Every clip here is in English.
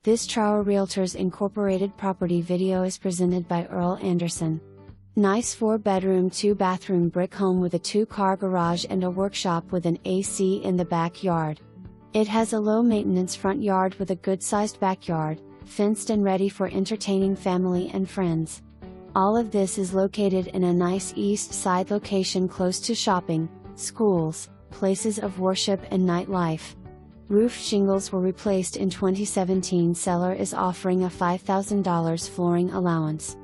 This Trower Realtors Incorporated property video is presented by Earl Anderson. Nice 4-bedroom 2-bathroom brick home with a 2-car garage and a workshop with an AC in the backyard. It has a low-maintenance front yard with a good-sized backyard, fenced and ready for entertaining family and friends. All of this is located in a nice east side location close to shopping, schools, places of worship and nightlife. Roof shingles were replaced in 2017. Seller is offering a $5,000 flooring allowance.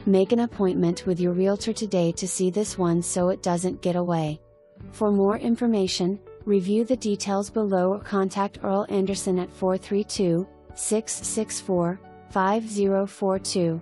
Make an appointment with your realtor today to see this one so it doesn't get away. For more information, review the details below or contact Earl Anderson at 432-664-5042.